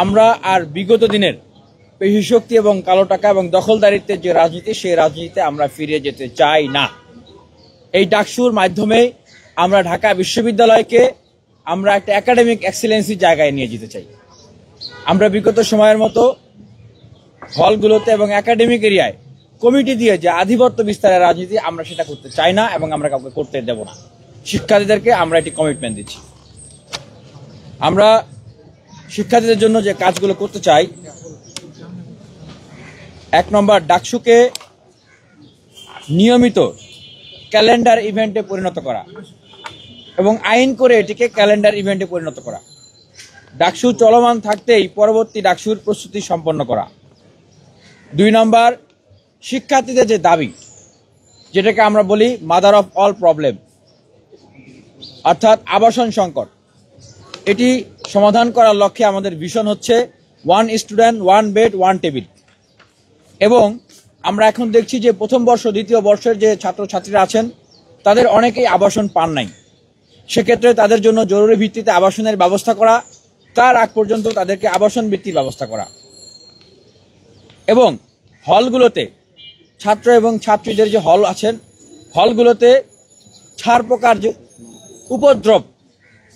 আমরা আর বিগত দিনের পেশিশক্তি এবং কালো টাকা এবং দখলদারিত্বের যে রাজনীতি, সেই রাজনীতিতে আমরা ফিরে যেতে চাই না। এই ডাকসুর মাধ্যমে আমরা ঢাকা বিশ্ববিদ্যালয়কে আমরা একটা একাডেমিক এক্সেলেন্সির জায়গায় নিয়ে যেতে চাই। আমরা বিগত সময়ের মতো হলগুলোতে এবং একাডেমিক এরিয়ায় কমিটি দিয়ে যে আধিপত্য বিস্তারের রাজনীতি, আমরা সেটা করতে চাই না এবং আমরা কাউকে করতে দেব না। শিক্ষার্থীদেরকে আমরা এটি কমিটমেন্ট দিচ্ছি। আমরা শিক্ষার্থীদের জন্য যে কাজগুলো করতে চাই, 1 নম্বর, ডাকসুকে নিয়মিত ক্যালেন্ডার ইভেন্টে পরিণত করা এবং আইন করে এটিকে ক্যালেন্ডার ইভেন্টে পরিণত করা। ডাকসু চলমান থাকতেই পরবর্তী ডাকসুর প্রস্তুতি সম্পন্ন করা। 2 নম্বর, শিক্ষার্থীদের যে দাবি, যেটাকে আমরা বলি মাদার অফ অল প্রবলেম, অর্থাৎ আবাসন সংকট, এটি সমাধান করার লক্ষ্যে আমাদের ভিশন হচ্ছে 1 স্টুডেন্ট 1 বেড 1 টেবিল। এবং আমরা এখন দেখছি যে প্রথম বর্ষ দ্বিতীয় বর্ষের যে ছাত্রছাত্রীরা আছেন তাদের অনেকেই আবাসন পান নাই। সেক্ষেত্রে তাদের জন্য জরুরি ভিত্তিতে আবাসনের ব্যবস্থা করা, তার আগ পর্যন্ত তাদেরকে আবাসন বৃত্তির ব্যবস্থা করা। এবং হলগুলোতে ছাত্র এবং ছাত্রীদের যে হল আছেন, হলগুলোতে ছাড় পোকার যে উপদ্রব,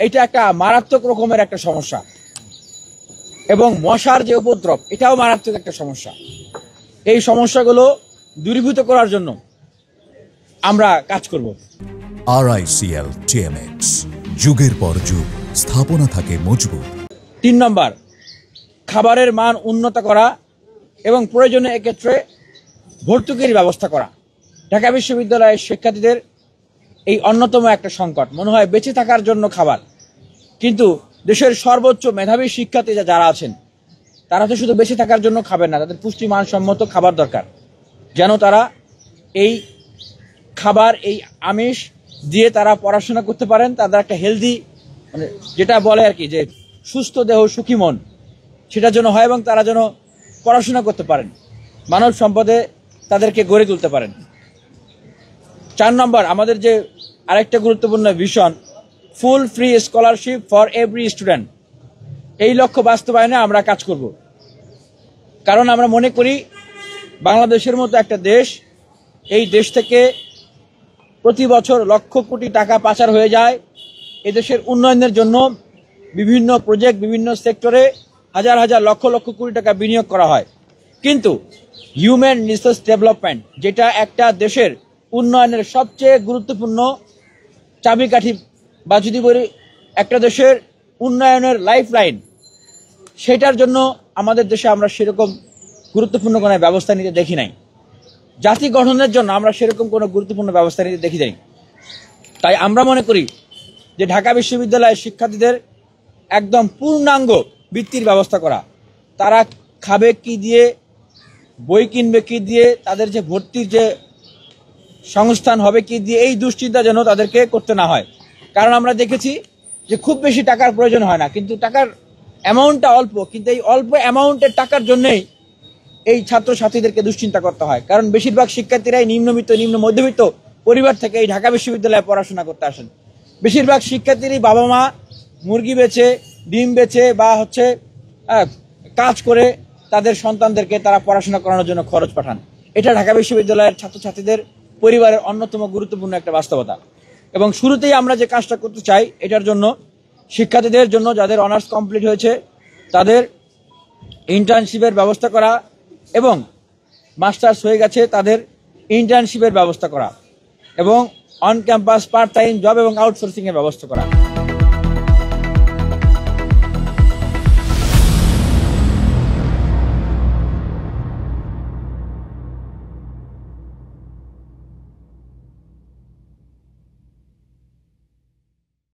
এটা একটা মারাত্মক রকমের একটা সমস্যা, এবং মশার যে উপদ্রব, এটাও মারাত্মক একটা সমস্যা। এই সমস্যাগুলো দূরীভূত করার জন্য আমরা কাজ করব। RICL TMX, যুগের পর যুগ স্থাপনা থাকে মজবুত। 3 নম্বর, খাবারের মান উন্নত করা এবং প্রয়োজনে এক্ষেত্রে ভর্তুকির ব্যবস্থা করা। ঢাকা বিশ্ববিদ্যালয়ের শিক্ষার্থীদের এই অন্যতম একটা সংকট, মনে হয় বেঁচে থাকার জন্য খাবার, কিন্তু দেশের সর্বোচ্চ মেধাবী শিক্ষার্থী যারা আছেন তারা তো শুধু বেঁচে থাকার জন্য খাবেন না, তাদের পুষ্টি মানসম্মত খাবার দরকার, যেন তারা এই খাবার, এই আমিষ দিয়ে তারা পড়াশোনা করতে পারেন। তাদের একটা হেলদি, মানে যেটা বলে আর কি, যে সুস্থ দেহ সুখী মন, সেটার জন্য হয় এবং তারা যেন পড়াশোনা করতে পারেন, মানব সম্পদে তাদেরকে গড়ে তুলতে পারেন। 4 নম্বর, আমাদের যে আরেকটা গুরুত্বপূর্ণ vision, full free scholarship for every student. এই লক্ষ্য বাস্তবায়নে আমরা কাজ করব, কারণ আমরা মনে করি বাংলাদেশের মতো একটা দেশ, এই দেশ থেকে প্রতি বছর লক্ষ কোটি টাকা পাচার হয়ে যায়। এদেশের উন্নয়নের জন্য বিভিন্ন প্রজেক্ট, বিভিন্ন সেক্টরে হাজার হাজার লক্ষ লক্ষ কোটি টাকা বিনিয়োগ করা হয়, কিন্তু হিউম্যান রিসোর্স ডেভেলপমেন্ট, যেটা একটা দেশের উন্নয়নের সবচেয়ে গুরুত্বপূর্ণ চাবিকাঠি, বা যদি বলি একটা দেশের উন্নয়নের লাইফলাইন, সেটার জন্য আমাদের দেশে আমরা সেরকম গুরুত্বপূর্ণ কোনো ব্যবস্থা নিতে দেখি নাই। জাতি গঠনের জন্য আমরা সেরকম কোনো গুরুত্বপূর্ণ ব্যবস্থা নিতে দেখি নাই। তাই আমরা মনে করি যে ঢাকা বিশ্ববিদ্যালয়ের শিক্ষার্থীদের একদম পূর্ণাঙ্গ বৃত্তির ব্যবস্থা করা, তারা খাবে কি দিয়ে, বই কিনবে কি দিয়ে, তাদের যে ভর্তির যে সংস্থান হবে কি দিয়ে, এই দুশ্চিন্তা যেন তাদেরকে করতে না হয়। কারণ আমরা দেখেছি যে খুব বেশি টাকার প্রয়োজন হয় না, কিন্তু টাকার অ্যামাউন্টটা অল্প, কিন্তু এই অল্প অ্যামাউন্টের টাকার জন্যই এই ছাত্রছাত্রীদেরকে দুশ্চিন্তা করতে হয়। কারণ বেশিরভাগ শিক্ষার্থীরাই নিম্নবিত্ত, নিম্ন মধ্যবিত্ত পরিবার থেকে এই ঢাকা বিশ্ববিদ্যালয়ে পড়াশোনা করতে আসেন। বেশিরভাগ শিক্ষার্থীরই বাবা মা মুরগি বেচে, ডিম বেচে বা কাজ করে তাদের সন্তানদেরকে তারা পড়াশোনা করানোর জন্য খরচ পাঠান। এটা ঢাকা বিশ্ববিদ্যালয়ের ছাত্রছাত্রীদের পরিবারের অন্যতম গুরুত্বপূর্ণ একটা বাস্তবতা। এবং শুরুতেই আমরা যে কাজটা করতে চাই, এটার জন্য শিক্ষার্থীদের জন্য যাদের অনার্স কমপ্লিট হয়েছে তাদের ইন্টার্নশিপের ব্যবস্থা করা, এবং মাস্টার্স হয়ে গেছে তাদের ইন্টার্নশিপের ব্যবস্থা করা, এবং on campus part time job এবং আউটসোর্সিং এর ব্যবস্থা করা।